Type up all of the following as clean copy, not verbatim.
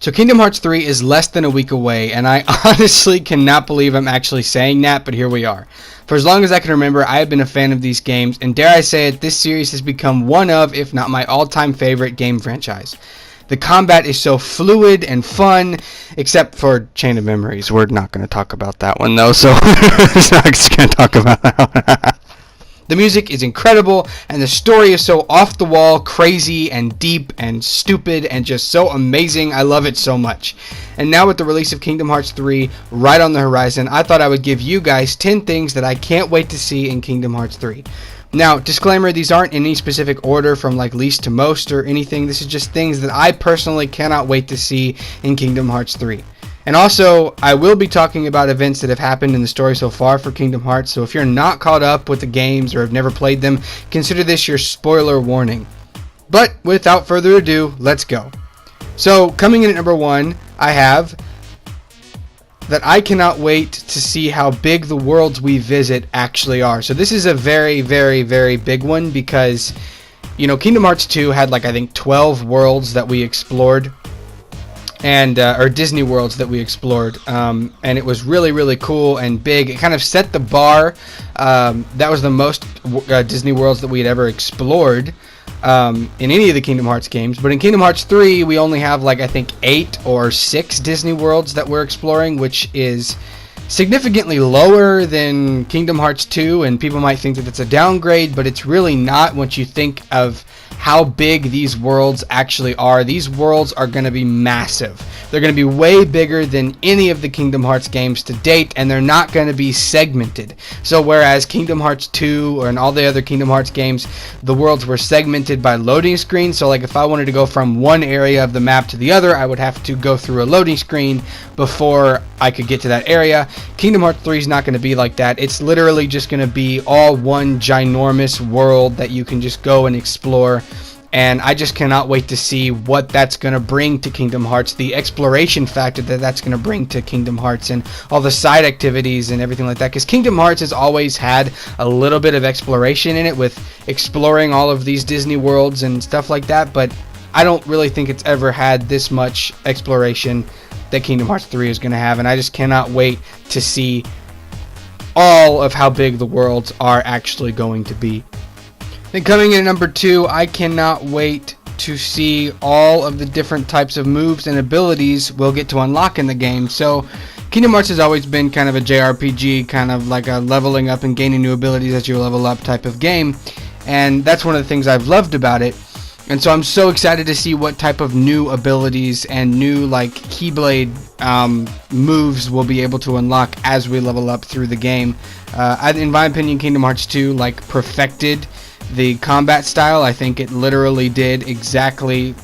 So Kingdom Hearts 3 is less than a week away, and I honestly cannot believe I'm actually saying that, but here we are. For as long as I can remember, I have been a fan of these games, and dare I say it, this series has become one of, if not my all-time favorite game franchise. The combat is so fluid and fun, except for Chain of Memories. We're not going to talk about that one, though, so we're not just going to talk about that one. The music is incredible, and the story is so off the wall, crazy, and deep, and stupid, and just so amazing. I love it so much. And now with the release of Kingdom Hearts 3 right on the horizon, I thought I would give you guys 10 things that I can't wait to see in Kingdom Hearts 3. Now, disclaimer, these aren't in any specific order from like least to most or anything. This is just things that I personally cannot wait to see in Kingdom Hearts 3. And also, I will be talking about events that have happened in the story so far for Kingdom Hearts, so if you're not caught up with the games or have never played them, consider this your spoiler warning. But without further ado, let's go. So, coming in at number 1, I have that I cannot wait to see how big the worlds we visit actually are. So this is a very, very, very big one because, you know, Kingdom Hearts 2 had like I think 12 worlds that we explored. And or Disney worlds that we explored, and it was really, really cool and big. It kind of set the bar. That was the most Disney worlds that we had ever explored in any of the Kingdom Hearts games. But in Kingdom Hearts 3, we only have like I think 8 or 6 Disney worlds that we're exploring, which is significantly lower than Kingdom Hearts 2. And people might think that that's a downgrade, but it's really not once you think of how big these worlds actually are. These worlds are going to be massive. They're going to be way bigger than any of the Kingdom Hearts games to date, and they're not going to be segmented. So whereas Kingdom Hearts 2 and all the other Kingdom Hearts games, the worlds were segmented by loading screens. So like if I wanted to go from one area of the map to the other, I would have to go through a loading screen before I could get to that area. Kingdom Hearts 3 is not going to be like that. It's literally just going to be all one ginormous world that you can just go and explore. And I just cannot wait to see what that's going to bring to Kingdom Hearts, the exploration factor that that's going to bring to Kingdom Hearts, and all the side activities and everything like that. Because Kingdom Hearts has always had a little bit of exploration in it with exploring all of these Disney worlds and stuff like that. But I don't really think it's ever had this much exploration that Kingdom Hearts 3 is going to have. And I just cannot wait to see all of how big the worlds are actually going to be. Then coming in at number 2, I cannot wait to see all of the different types of moves and abilities we'll get to unlock in the game. So Kingdom Hearts has always been kind of a JRPG, kind of like a leveling up and gaining new abilities as you level up type of game. And that's one of the things I've loved about it. And so I'm so excited to see what type of new abilities and new like Keyblade moves we'll be able to unlock as we level up through the game. In my opinion, Kingdom Hearts 2 like perfected the combat style. I think it literally did exactly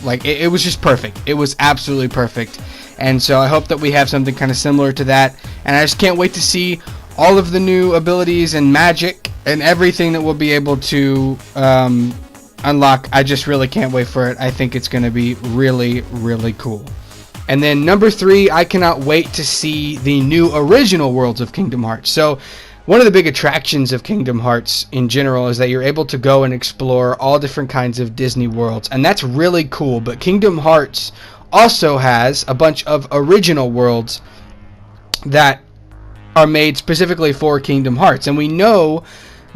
like it was just perfect. It was absolutely perfect. And so I hope that we have something kind of similar to that. And I just can't wait to see all of the new abilities and magic and everything that we'll be able to unlock. I just really can't wait for it. I think it's going to be really, really cool. And then number 3, I cannot wait to see the new original worlds of Kingdom Hearts. So one of the big attractions of Kingdom Hearts in general is that you're able to go and explore all different kinds of Disney worlds, and that's really cool. But Kingdom Hearts also has a bunch of original worlds that are made specifically for Kingdom Hearts, and we know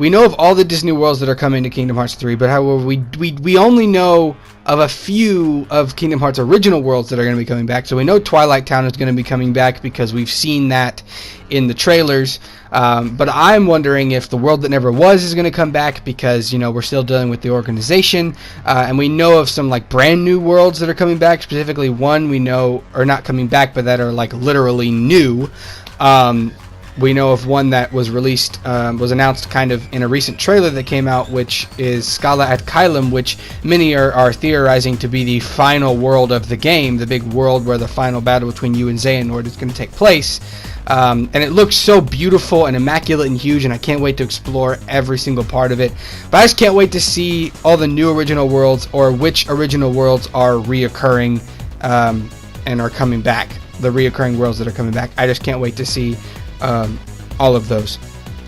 of all the Disney worlds that are coming to Kingdom Hearts 3, but however we only know of a few of Kingdom Hearts original worlds that are going to be coming back. So we know Twilight Town is going to be coming back because we've seen that in the trailers. But I'm wondering if the World That Never Was is going to come back because, you know, we're still dealing with the organization. And we know of some like brand new worlds that are coming back. Specifically one we know are not coming back, but that are like literally new. We know of one that was released, was announced kind of in a recent trailer that came out, which is Scala at Kylum, which many are theorizing to be the final world of the game, the big world where the final battle between you and Xehanort is going to take place. And it looks so beautiful and immaculate and huge, and I can't wait to explore every single part of it. But I just can't wait to see all the new original worlds, or which original worlds are reoccurring and are coming back. The reoccurring worlds that are coming back. I just can't wait to see all of those.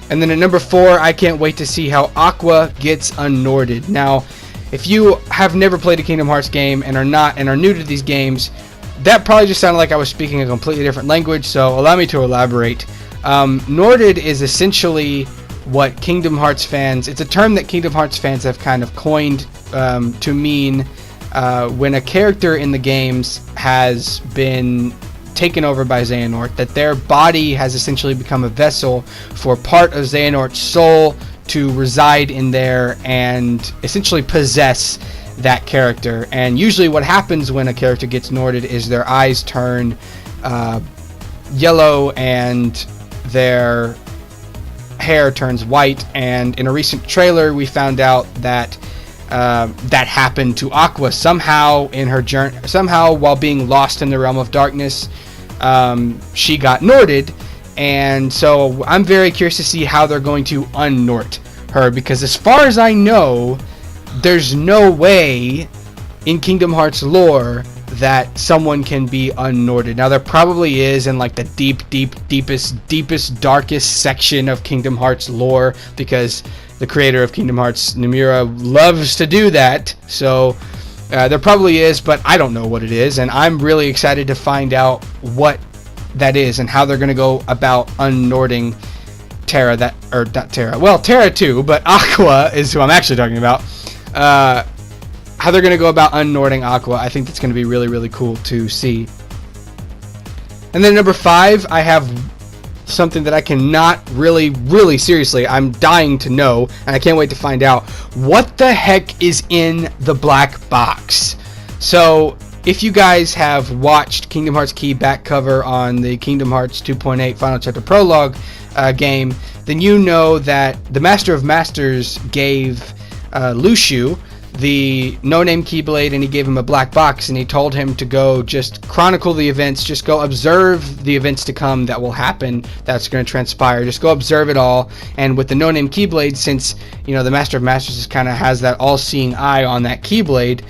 And then at number 4, I can't wait to see how Aqua gets Unnoted. Now, if you have never played a Kingdom Hearts game and are new to these games, that probably just sounded like I was speaking a completely different language, so allow me to elaborate. Noted is essentially what Kingdom Hearts fans, it's a term that Kingdom Hearts fans have kind of coined to mean when a character in the games has been taken over by Xehanort, that their body has essentially become a vessel for part of Xehanort's soul to reside in there and essentially possess that character. And usually what happens when a character gets Norded is their eyes turn yellow and their hair turns white. And in a recent trailer we found out that that happened to Aqua somehow in her journey, somehow while being lost in the realm of darkness. She got Norded, and so I'm very curious to see how they're going to unnort her, because as far as I know, there's no way in Kingdom Hearts lore that someone can be unnorted. Now there probably is in like the deepest, darkest section of Kingdom Hearts lore, because the creator of Kingdom Hearts, Nomura, loves to do that. So there probably is, but I don't know what it is, and I'm really excited to find out what that is and how they're going to go about unnorting Terra. Terra too, but Aqua is who I'm actually talking about. How they're going to go about unnorting Aqua, I think that's going to be really, really cool to see. And then number 5, I have something that I cannot really seriously, I'm dying to know, and I can't wait to find out. What the heck is in the black box? So if you guys have watched Kingdom Hearts Key back cover on the Kingdom Hearts 2.8 Final Chapter Prologue game, then you know that the Master of Masters gave Lucia the no-name Keyblade, and he gave him a black box, and he told him to go just chronicle the events, just go observe the events to come that will happen, that's going to transpire, just go observe it all. And with the no-name Keyblade, since you know the Master of Masters just kind of has that all-seeing eye on that Keyblade,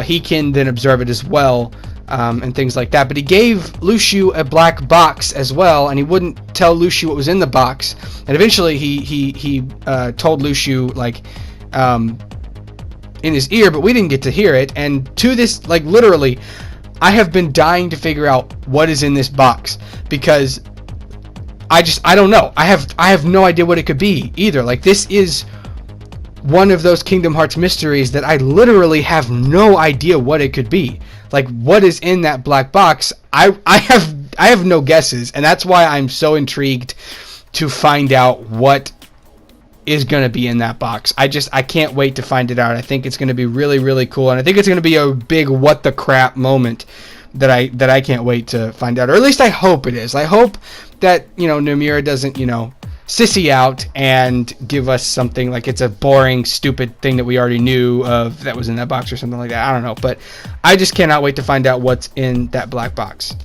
he can then observe it as well, and things like that. But he gave Lucia a black box as well, and he wouldn't tell Lucia what was in the box. And eventually he told Lucia, like, in his ear, but we didn't get to hear it. And to this, like, literally, I have been dying to figure out what is in this box, because I don't know. I have no idea what it could be either. Like, this is one of those Kingdom Hearts mysteries that I literally have no idea what it could be. Like, what is in that black box? I have no guesses, and that's why I'm so intrigued to find out what is going to be in that box. I can't wait to find it out. I think it's going to be really, really cool, and I think it's going to be a big what the crap moment that I can't wait to find out, or at least I hope it is. I hope that, you know, Nomura doesn't, you know, sissy out and give us something like it's a boring, stupid thing that we already knew of that was in that box or something like that. I don't know, but I just cannot wait to find out what's in that black box.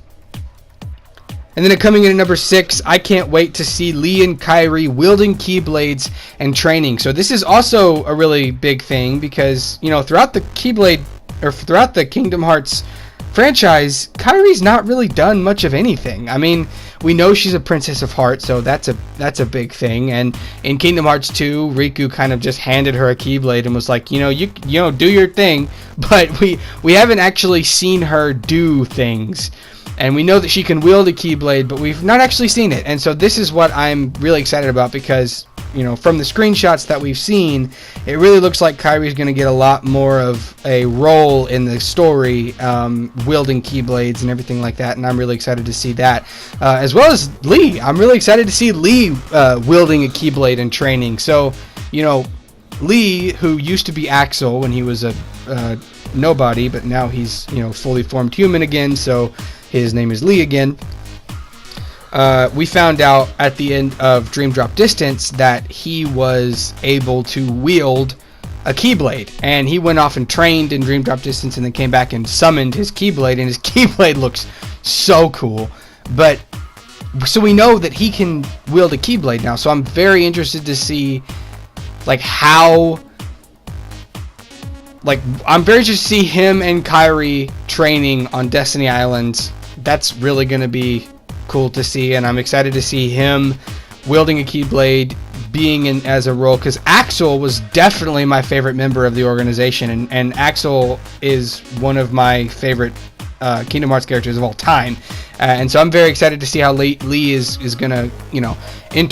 And then coming in at number 6, I can't wait to see Lee and Kyrie wielding Keyblades and training. So this is also a really big thing, because, you know, throughout the Keyblade, or throughout the Kingdom Hearts franchise, Kyrie's not really done much of anything. I mean, we know she's a Princess of Heart, so that's a big thing. And in Kingdom Hearts 2, Riku kind of just handed her a Keyblade and was like, you know, you know, do your thing. But we haven't actually seen her do things. And we know that she can wield a Keyblade, but we've not actually seen it. And so this is what I'm really excited about, because, you know, from the screenshots that we've seen, it really looks like Kyrie's going to get a lot more of a role in the story, wielding Keyblades and everything like that. And I'm really excited to see that. As well as Lee. I'm really excited to see Lee wielding a Keyblade and training. So, you know, Lee, who used to be Axel when he was a nobody, but now he's, you know, fully formed human again, so his name is Lee again. We found out at the end of Dream Drop Distance that he was able to wield a Keyblade, and he went off and trained in Dream Drop Distance and then came back and summoned his Keyblade, and his Keyblade looks so cool. But so we know that he can wield a Keyblade now, so I'm very interested to see, like, how, like, I'm very interested to see him and Kyrie training on Destiny Islands. That's really going to be cool to see, and I'm excited to see him wielding a Keyblade, being in as a role, because Axel was definitely my favorite member of the organization, and Axel is one of my favorite Kingdom Hearts characters of all time. And so I'm very excited to see how Lee is gonna, you know, they're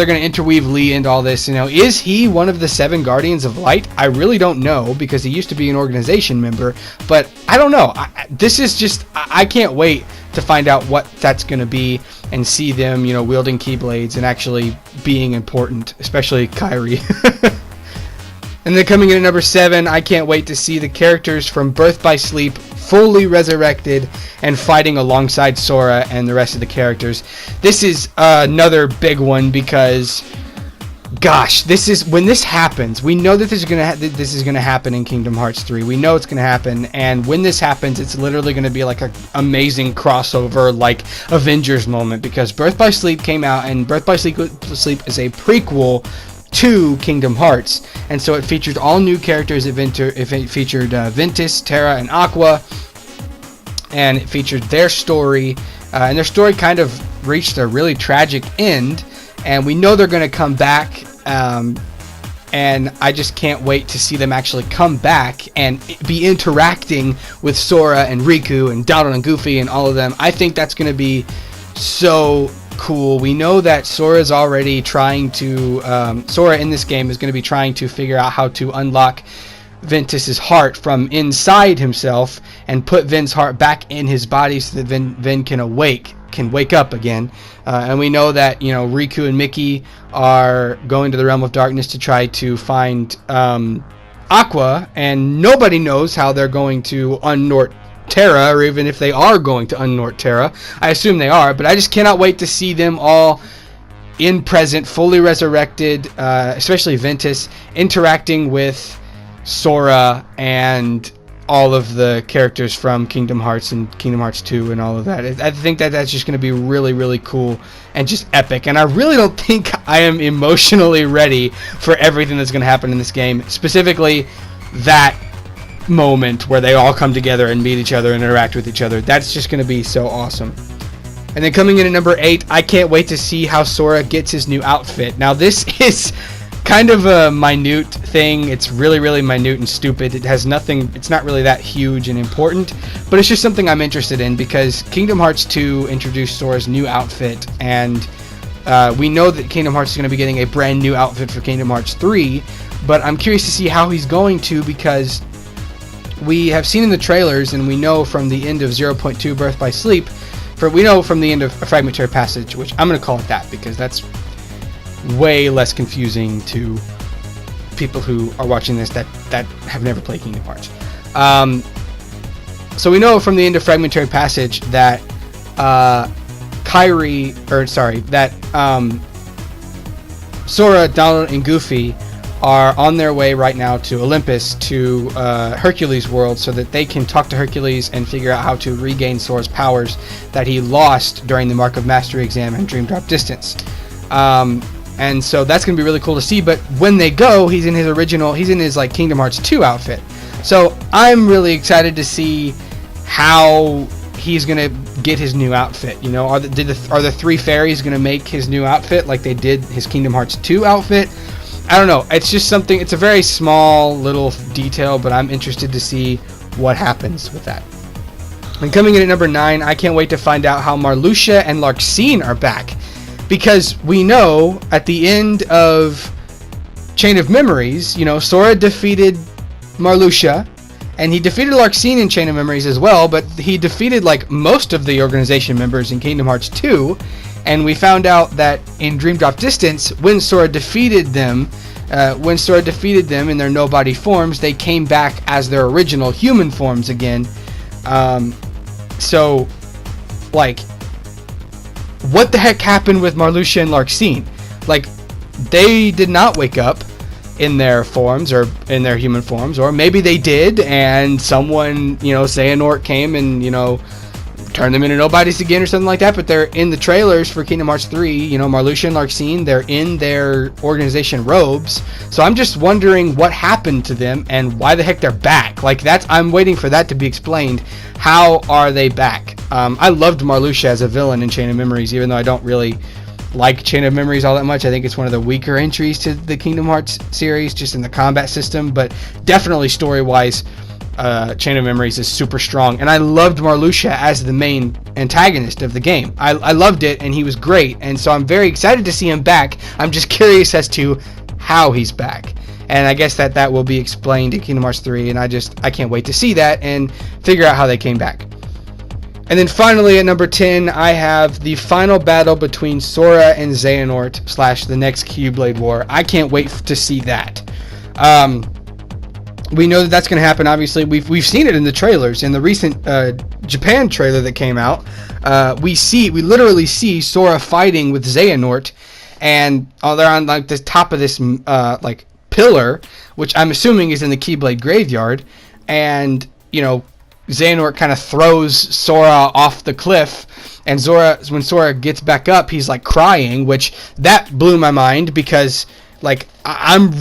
gonna interweave Lee into all this. You know, is he one of the 7 Guardians of Light? I really don't know, because he used to be an organization member, but I don't know. This is just, I can't wait to find out what that's gonna be and see them, you know, wielding Keyblades and actually being important, especially Kyrie. And then coming in at number 7, I can't wait to see the characters from Birth by Sleep fully resurrected and fighting alongside Sora and the rest of the characters. This is another big one because, gosh, this is when this happens. We know that this is gonna happen in Kingdom Hearts 3. We know it's gonna happen, and when this happens, it's literally gonna be like an amazing crossover, like Avengers moment, because Birth by Sleep came out, and Birth by Sleep is a prequel to Kingdom Hearts, and so it featured all new characters. It featured Ventus, Terra, and Aqua, and it featured their story, and their story kind of reached a really tragic end, and we know they're going to come back, and I just can't wait to see them actually come back and be interacting with Sora and Riku and Donald and Goofy and all of them. I think that's going to be so cool. We know that Sora's already trying to Sora in this game is going to be trying to figure out how to unlock Ventus's heart from inside himself and put Ven's heart back in his body so that Ven can wake up again. And we know that, you know, Riku and Mickey are going to the Realm of Darkness to try to find Aqua, and nobody knows how they're going to unnort Terra, or even if they are going to unnort Terra. I assume they are, but I just cannot wait to see them all in present, fully resurrected, especially Ventus, interacting with Sora and all of the characters from Kingdom Hearts and Kingdom Hearts 2 and all of that. I think that that's just going to be really, really cool and just epic. And I really don't think I am emotionally ready for everything that's going to happen in this game, specifically that moment where they all come together and meet each other and interact with each other. That's just going to be so awesome. And then coming in at number 8, I can't wait to see how Sora gets his new outfit. Now this is kind of a minute thing. It's really, really minute and stupid. It has nothing, it's not really that huge and important, but it's just something I'm interested in because Kingdom Hearts 2 introduced Sora's new outfit, and we know that Kingdom Hearts is going to be getting a brand new outfit for Kingdom Hearts 3, but I'm curious to see how he's going to, because we have seen in the trailers, and we know from the end of 0.2 Birth by Sleep, we know from the end of A Fragmentary Passage, which I'm going to call it that because that's way less confusing to people who are watching this that have never played Kingdom Hearts. So we know from the end of Fragmentary Passage that Sora, Donald, and Goofy are on their way right now to Olympus, to Hercules' world, so that they can talk to Hercules and figure out how to regain Sora's powers that he lost during the Mark of Mastery exam and Dream Drop Distance. And so that's going to be really cool to see, but when they go, he's in his like Kingdom Hearts 2 outfit. So I'm really excited to see how he's going to get his new outfit. You know, are the 3 fairies going to make his new outfit like they did his Kingdom Hearts 2 outfit? I don't know. It's just something, it's a very small little detail, but I'm interested to see what happens with that. And coming in at number 9, I can't wait to find out how Marluxia and Larxene are back. Because we know at the end of Chain of Memories, you know, Sora defeated Marluxia, and he defeated Larxene in Chain of Memories as well, but he defeated like most of the organization members in Kingdom Hearts 2, and we found out that in Dream Drop Distance, when Sora defeated them in their nobody forms, they came back as their original human forms again. So, like, what the heck happened with Marluxia and Larxene? Like, they did not wake up in their forms, or in their human forms, or maybe they did, and someone, you know, Xehanort came and, you know, turned them into nobodies again or something like that. But they're in the trailers for Kingdom Hearts 3, you know, Marluxia and Larxene, they're in their organization robes. So I'm just wondering what happened to them and why the heck they're back. Like, I'm waiting for that to be explained. How are they back? I loved Marluxia as a villain in Chain of Memories, even though I don't really like Chain of Memories all that much. I think it's one of the weaker entries to the Kingdom Hearts series, just in the combat system, but definitely story-wise, Chain of Memories is super strong, and I loved Marluxia as the main antagonist of the game. I loved it, and he was great, and so I'm very excited to see him back. I'm just curious as to how he's back, and I guess that will be explained in Kingdom Hearts 3, and I can't wait to see that and figure out how they came back. And then finally at number 10, I have the final battle between Sora and Xehanort / the next Keyblade War. I can't wait to see that. We know that that's going to happen. Obviously, we've seen it in the trailers. In the recent Japan trailer that came out, we literally see Sora fighting with Xehanort, and they're on like the top of this like pillar, which I'm assuming is in the Keyblade graveyard, and Xehanort kind of throws Sora off the cliff, and when Sora gets back up, he's like crying, which that blew my mind because like I'm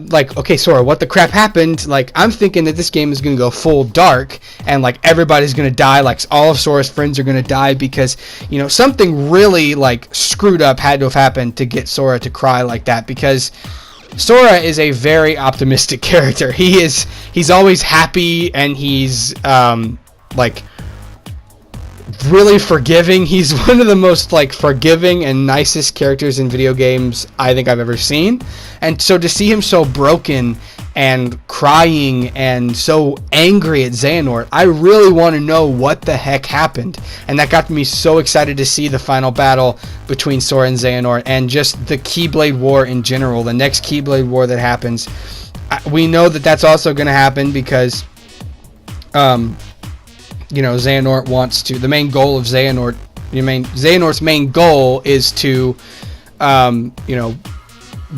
like, okay, Sora, what the crap happened? Like, I'm thinking that this game is going to go full dark and like everybody's going to die, like all of Sora's friends are going to die because something really like screwed up had to have happened to get Sora to cry like that, because Sora is a very optimistic character. He's always happy, and he's like really forgiving. He's one of the most like forgiving and nicest characters in video games I think I've ever seen. And so to see him so broken and crying and so angry at Xehanort, I really want to know what the heck happened. And that got me so excited to see the final battle between Sora and Xehanort, and just the Keyblade War in general, the next Keyblade War that happens. We know that that's also going to happen because Xehanort wants to. The main goal of Xehanort's main goal is to,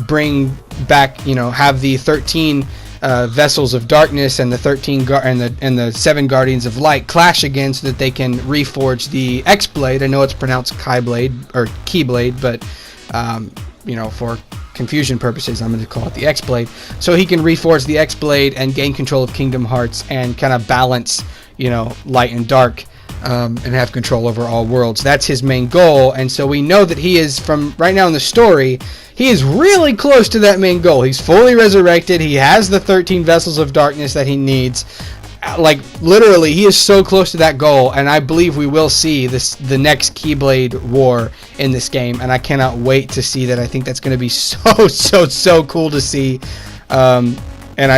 bring back, have the 13 vessels of darkness and the 13 and the 7 guardians of light clash again, so that they can reforge the X-Blade. I know it's pronounced Keyblade or Keyblade, but for confusion purposes, I'm going to call it the X-Blade. So he can reforge the X-Blade and gain control of Kingdom Hearts and kind of balance, light and dark, and have control over all worlds. That's his main goal, and so we know that he is, from right now in the story, he is really close to that main goal. He's fully resurrected. He has the 13 vessels of darkness that he needs. Like, literally, he is so close to that goal, and I believe we will see the next Keyblade War in this game, and I cannot wait to see that. I think that's going to be so cool to see. And I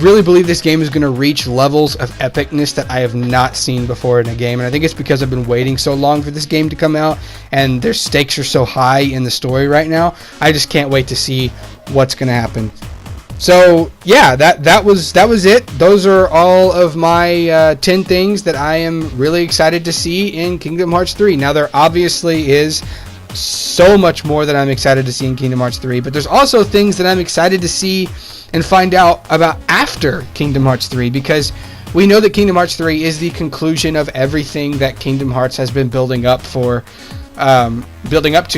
really believe this game is going to reach levels of epicness that I have not seen before in a game. And I think it's because I've been waiting so long for this game to come out, and their stakes are so high in the story right now. I just can't wait to see what's going to happen. So yeah, that was it. Those are all of my 10 things that I am really excited to see in Kingdom Hearts 3. Now, there obviously is so much more that I'm excited to see in Kingdom Hearts 3, but there's also things that I'm excited to see and find out about after Kingdom Hearts 3, because we know that Kingdom Hearts 3 is the conclusion of everything that Kingdom Hearts has been building up to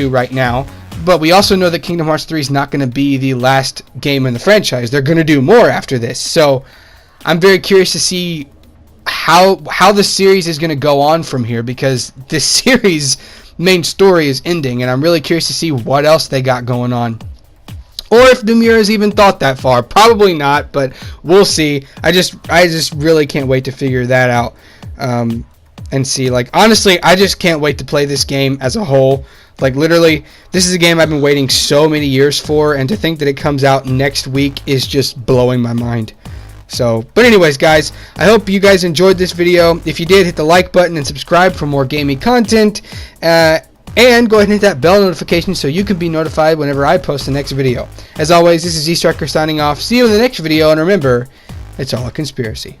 right now. But we also know that Kingdom Hearts 3 is not going to be the last game in the franchise. They're going to do more after this. So I'm very curious to see how the series is going to go on from here, because this series main story is ending, and I'm really curious to see what else they got going on, or if Nomura's even thought that far. Probably not, but we'll see. I just really can't wait to figure that out, and see. Like, honestly, I just can't wait to play this game as a whole. Like, literally, this is a game I've been waiting so many years for, and to think that it comes out next week is just blowing my mind. So, but anyways, guys, I hope you guys enjoyed this video. If you did, hit the like button and subscribe for more gaming content. And go ahead and hit that bell notification so you can be notified whenever I post the next video. As always, this is Z-Striker signing off. See you in the next video, and remember, it's all a conspiracy.